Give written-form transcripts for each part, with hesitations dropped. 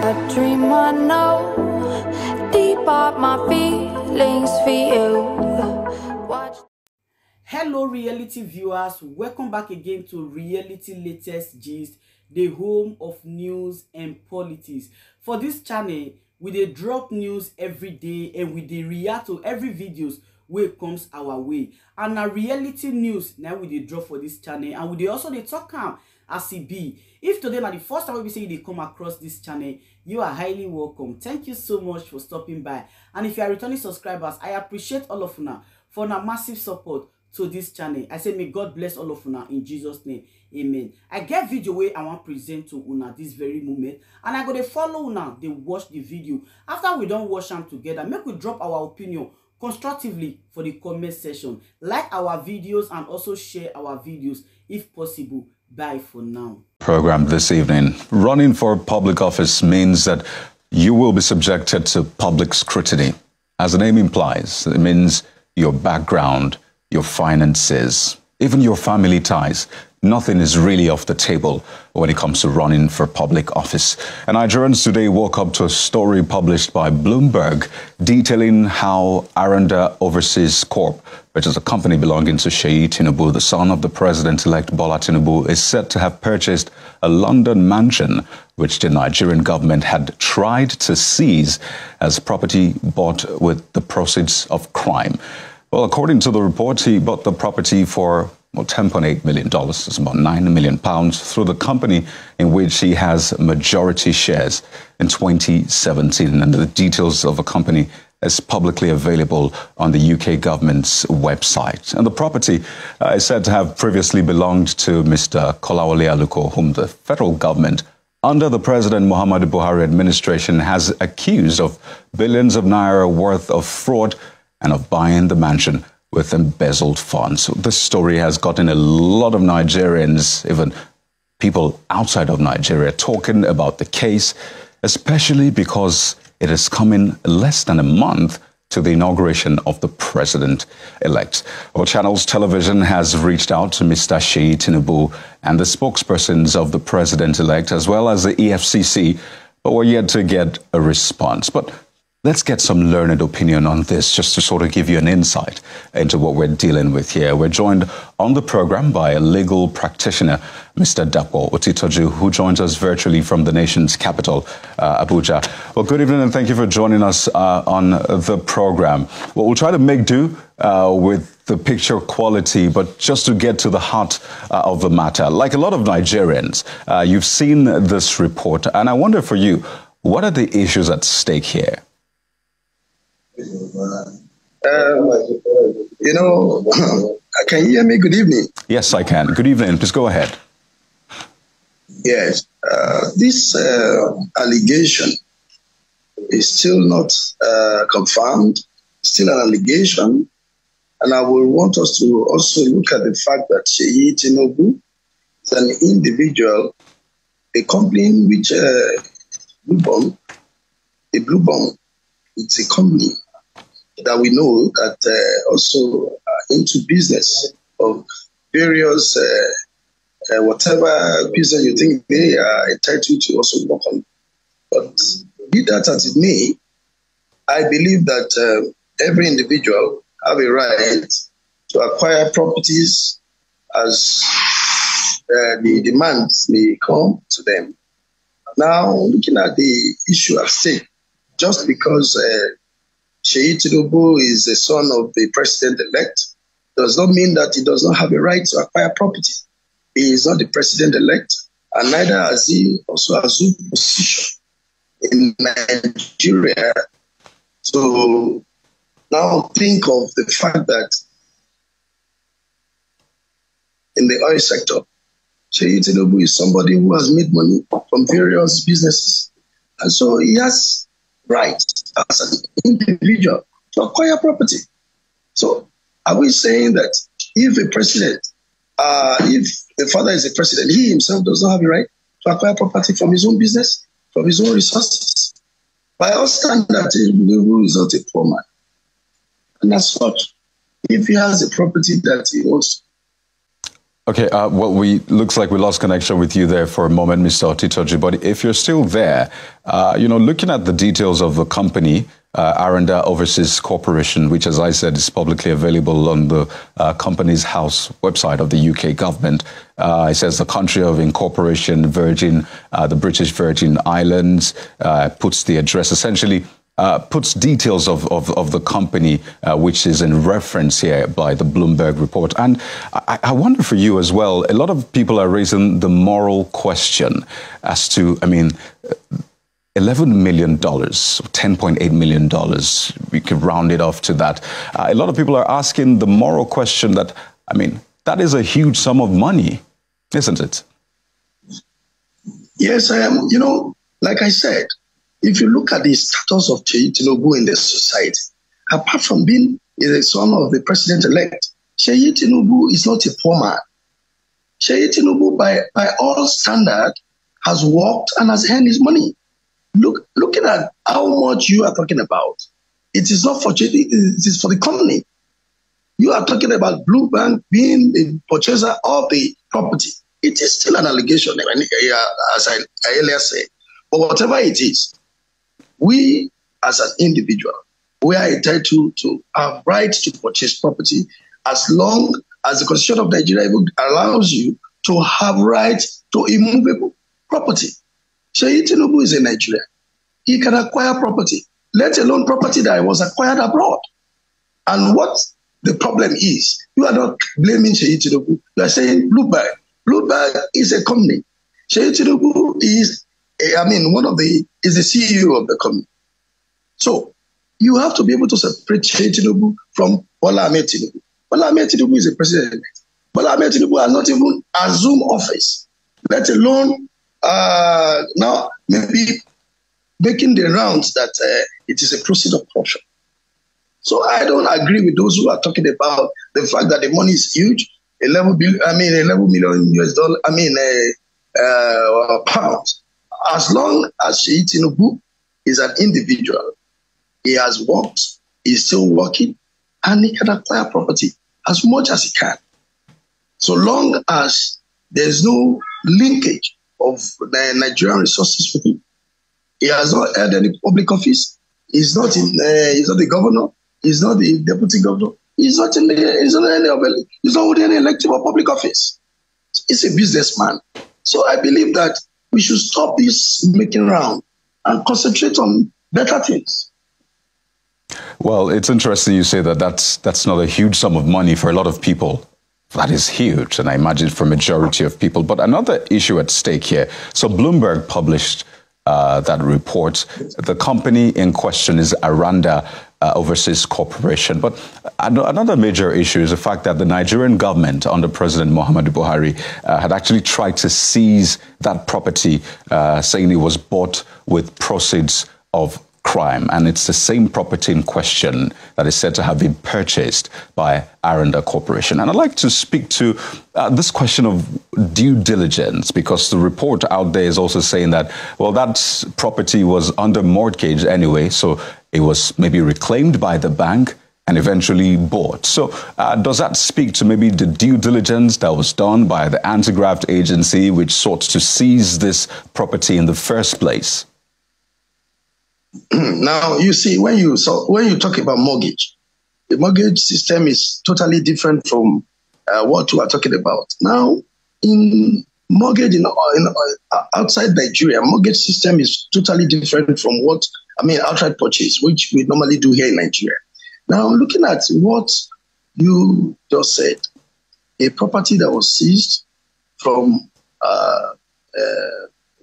a dream I know, deep up my feelings for you. Watch. Hello reality viewers, welcome back again to Reality Latest Gist, the home of news and politics. For this channel, we dey drop news every day and we dey react to every videos wey comes our way. And na reality news now we dey drop for this channel, and we dey also dey talk am as e be. If today na the first time we say you dey come across this channel, you are highly welcome. Thank you so much for stopping by. And if you are returning subscribers, I appreciate all of una for una massive support to this channel. I say may God bless all of una in Jesus' name. Amen. I get video where I want present to una this very moment, and I go to follow una, they watch the video. After we don't watch them together, make we drop our opinion constructively for the comment section. Like our videos and also share our videos if possible. Bye for now. Program this evening. Running for public office means that you will be subjected to public scrutiny. As the name implies, it means your background, your finances, even your family ties. Nothing is really off the table when it comes to running for public office. And Nigerians today woke up to a story published by Bloomberg detailing how Aranda Overseas Corp, which is a company belonging to Seyi Tinubu, the son of the president-elect Bola Tinubu, is said to have purchased a London mansion, which the Nigerian government had tried to seize as property bought with the proceeds of crime. Well, according to the report, he bought the property for $10.8 million, that's about £9 million, through the company in which he has majority shares in 2017. And the details of the company is publicly available on the UK government's website. And the property is said to have previously belonged to Mr. Kolawole Aluko, whom the federal government, under the President Muhammadu Buhari administration, has accused of billions of naira worth of fraud and of buying the mansion with embezzled funds. So this story has gotten a lot of Nigerians, even people outside of Nigeria, talking about the case, especially because it is coming less than a month to the inauguration of the president-elect. Well, Channels Television has reached out to Mr. Seyi Tinubu and the spokespersons of the president-elect, as well as the EFCC, but we're yet to get a response. But let's get some learned opinion on this, just to sort of give you an insight into what we're dealing with here. We're joined on the program by a legal practitioner, Mr. Dapo Otitoju, who joins us virtually from the nation's capital, Abuja. Well, good evening, and thank you for joining us on the program. Well, we'll try to make do with the picture quality, but just to get to the heart of the matter. Like a lot of Nigerians, you've seen this report, and I wonder for you, what are the issues at stake here? Can you hear me? Good evening. Yes, I can. Good evening. Please go ahead. Yes, this allegation is still not confirmed, still an allegation. And I will want us to also look at the fact that Seyi Tinubu is an individual, a company in which Blue Bond, it's a company that we know that also into business of various, whatever business you think they are entitled to also work on. But be that as it may, I believe that every individual have a right to acquire properties as the demands may come to them. Now, looking at the issue at stake, just because Seyi Tinubu is the son of the president-elect does not mean that he does not have a right to acquire property. He is not the president-elect, and neither has he also assumed position in Nigeria. So now think of the fact that in the oil sector, Seyi Tinubu is somebody who has made money from various businesses. And so he has rights as an individual to acquire property. So are we saying that if a president, if the father is a president, he himself does not have a right to acquire property from his own business, from his own resources? By all standards, Tinubu is not a poor man. And as such, if he has a property that he wants. Okay, well, looks like we lost connection with you there for a moment, Mr. Otitoji. But if you're still there, looking at the details of the company, Aranda Overseas Corporation, which, as I said, is publicly available on the Companies House website of the UK government. It says the country of incorporation, Virgin, the British Virgin Islands, puts the address, essentially puts details of the company, which is in reference here by the Bloomberg report. And I wonder for you as well, a lot of people are raising the moral question as to, $11 million, $10.8 million, we could round it off to that. A lot of people are asking the moral question that, that is a huge sum of money, isn't it? Yes, I am. Like I said, if you look at the status of Seyi Tinubu in the society, apart from being the son of the president-elect, Seyi Tinubu is not a poor man. Seyi Tinubu, by all standard, has worked and has earned his money. Looking at how much you are talking about, it is not for Seyi, it is for the company. You are talking about Blue Bank being the purchaser of the property. It is still an allegation, as I earlier said. But whatever it is, we as an individual, we are entitled to have right to purchase property as long as the Constitution of Nigeria allows you to have right to immovable property. Seyi Tinubu is in Nigeria. He can acquire property, let alone property that was acquired abroad. And what the problem is, you are not blaming Seyi Tinubu. You are saying Blue Bank. Blue Bank is a company. Seyi Tinubu is is the CEO of the company. So you have to be able to separate Seyi Tinubu from Bola Ahmed Tinubu. Bola Ahmed Tinubu is a president. Bola Ahmed Tinubu has not even assumed office, let alone now maybe making the rounds that it is a process of corruption. So I don't agree with those who are talking about the fact that the money is huge, 11 million US dollars, pounds. As long as Seyi Tinubu is an individual, he has worked, he's still working, and he can acquire property as much as he can. So long as there's no linkage of the Nigerian resources with him. He has not held any public office. He's not the governor. He's not the deputy governor. He's not holding any elective or public office. He's a businessman. So I believe that we should stop this making round and concentrate on better things. Well, it's interesting you say that that's not a huge sum of money for a lot of people. That is huge, and I imagine for a majority of people. But another issue at stake here. So Bloomberg published that report. The company in question is Aranda Overseas Corporation. But another major issue is the fact that the Nigerian government under President Muhammadu Buhari had actually tried to seize that property, saying it was bought with proceeds of crime. And it's the same property in question that is said to have been purchased by Aranda Corporation. And I'd like to speak to this question of due diligence, because the report out there is also saying that, well, that property was under mortgage anyway, so it was maybe reclaimed by the bank and eventually bought. So does that speak to maybe the due diligence that was done by the anti-graft agency, which sought to seize this property in the first place? Now, you see, when you talk about mortgage, the mortgage system is totally different from what we are talking about. Now, in mortgage outside Nigeria, mortgage system is totally different from outright purchase, which we normally do here in Nigeria. Now, looking at what you just said, a property that was seized from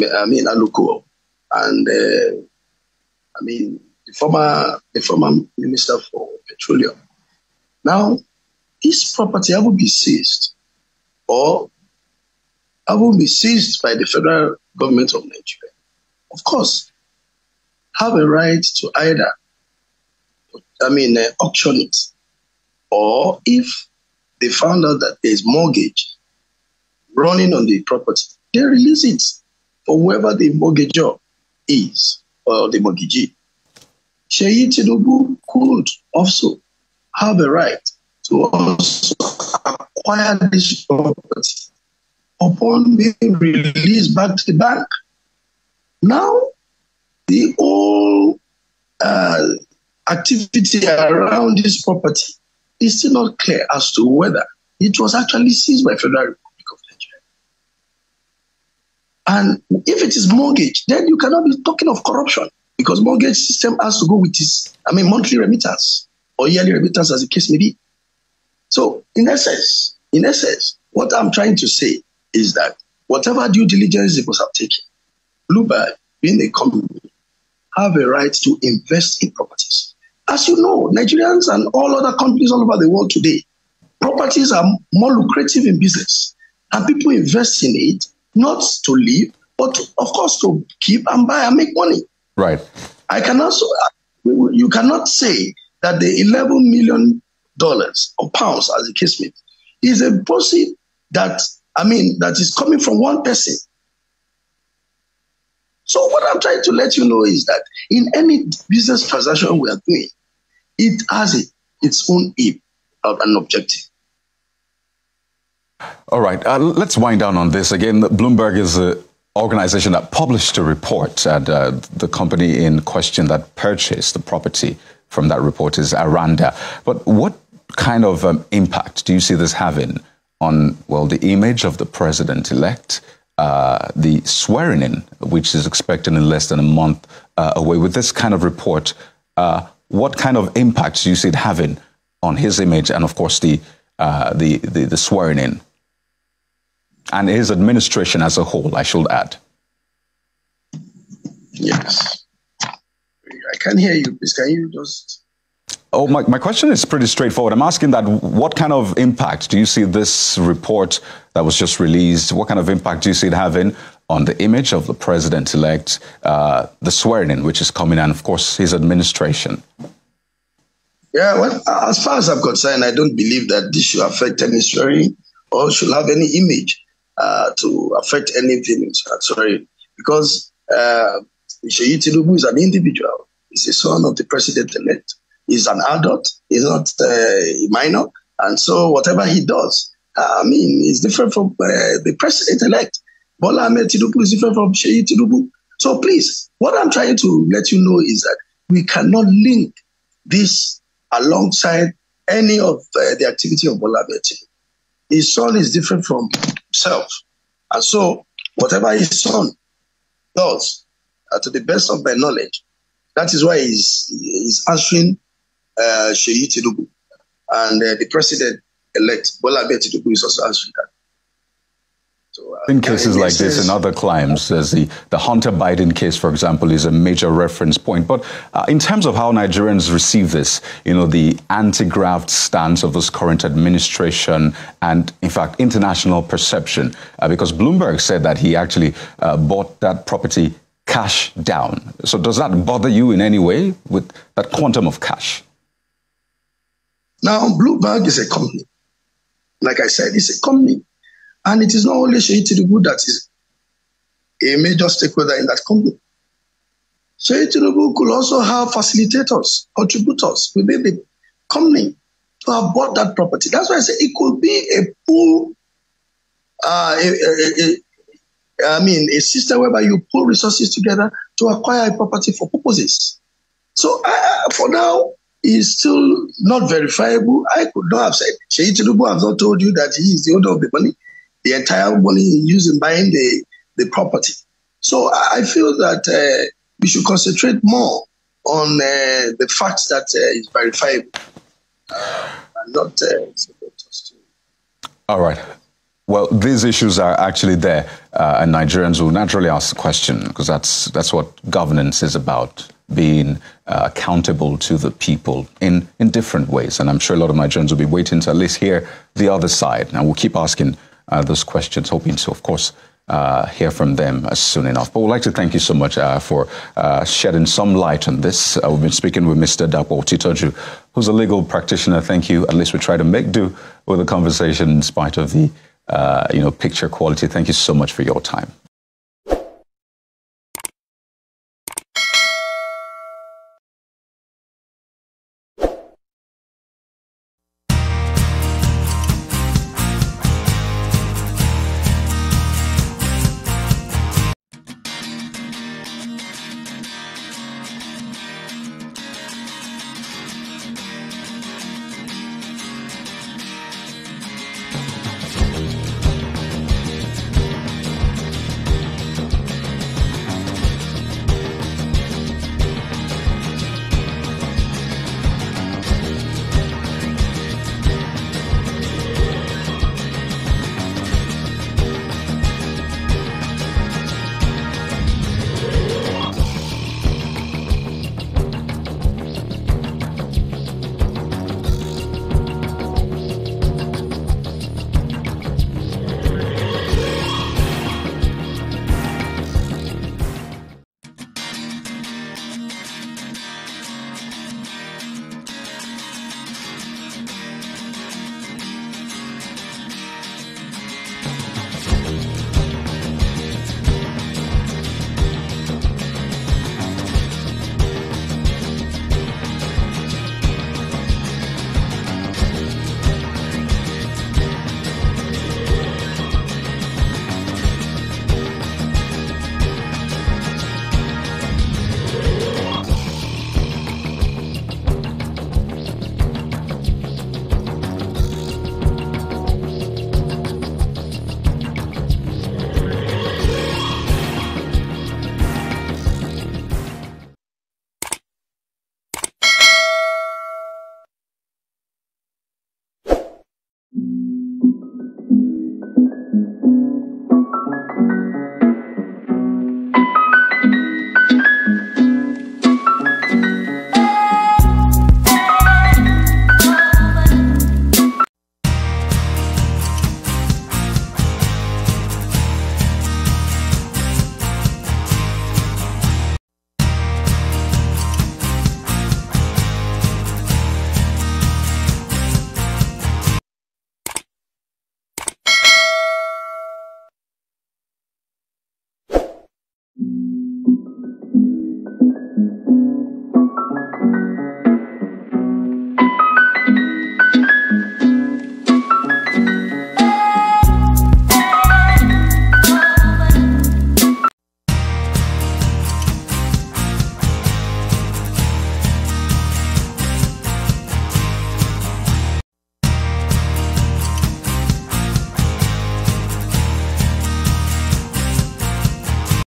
Aluko and the former Minister for Petroleum. Now, this property haven't been seized or haven't been seized by the federal government of Nigeria. Of course, have a right to either auction it, or if they found out that there's mortgage running on the property, they release it for whoever the mortgagor is, or the mortgagee. Seyi Tinubu could also have a right to also acquire this property upon being released back to the bank. Now, the whole activity around this property is still not clear as to whether it was actually seized by Federal Republic of Nigeria. And if it is mortgage, then you cannot be talking of corruption, because mortgage system has to go with its, monthly remittance or yearly remittance, as the case may be. So, in essence, what I'm trying to say is that whatever due diligence they must have taken, Bloomberg, being a company, have a right to invest in properties. As you know, Nigerians and all other companies all over the world today, properties are more lucrative in business, and people invest in it not to live, but of course to keep and buy and make money. Right. You cannot say that the $11 million or pounds, as the case may be, is a proceed that is coming from one person. So what I'm trying to let you know is that in any business transaction we are doing, it has its own aim and objective. All right, let's wind down on this. Again, Bloomberg is an organization that published a report, and the company in question that purchased the property from that report is Aranda. But what kind of impact do you see this having on, well, the image of the president-elect, the swearing-in, which is expected in less than a month away? With this kind of report, what kind of impact do you see it having on his image and, of course, the swearing-in and his administration as a whole, I should add? Yes. I can't hear you. Please, can you just... Oh, my question is pretty straightforward. I'm asking that what kind of impact do you see this report that was just released, what kind of impact do you see it having on the image of the president-elect, the swearing-in, which is coming, and, of course, his administration? Yeah, well, as far as I'm concerned, I don't believe that this should affect any swearing or should have any image to affect anything. Sorry, because Seyi Tinubu is an individual. He's the son of the president-elect. He's an adult. He's not a minor. And so whatever he does, is different from the president-elect. Bola Ahmed Tinubu is different from Seyi Tinubu. So please, what I'm trying to let you know is that we cannot link this alongside any of the activity of Bola Ahmed Tinubu. His son is different from himself. And so whatever his son does, to the best of my knowledge, that is why he's answering Seyi Tinubu. And the president-elect, Bola Ahmed Tinubu, is also answering that. So, in cases like this, in other climes, there's the Hunter Biden case, for example, is a major reference point. But in terms of how Nigerians receive this, the anti-graft stance of this current administration and, in fact, international perception, because Bloomberg said that he actually bought that property cash down. So does that bother you in any way with that quantum of cash? Now, Bloomberg is a company. Like I said, it's a company. And it is not only Seyi Tinubu that is a major stakeholder in that company. Seyi Tinubu could also have facilitators, contributors within the company to have bought that property. That's why I say it could be a pool, a system whereby you pull resources together to acquire a property for purposes. So for now, it's still not verifiable. I could not have said, Seyi Tinubu has not told you that he is the owner of the money. The entire money used in buying the property. So I feel that we should concentrate more on the facts that is verifiable, and not. All right. Well, these issues are actually there, and Nigerians will naturally ask the question, because that's what governance is about, being accountable to the people in different ways. And I'm sure a lot of Nigerians will be waiting to at least hear the other side, and we'll keep asking those questions, hoping to, of course, hear from them soon enough. But we'd like to thank you so much for shedding some light on this. We've been speaking with Mr. Dapo Titoju, who's a legal practitioner. Thank you. At least we try to make do with the conversation in spite of the picture quality. Thank you so much for your time.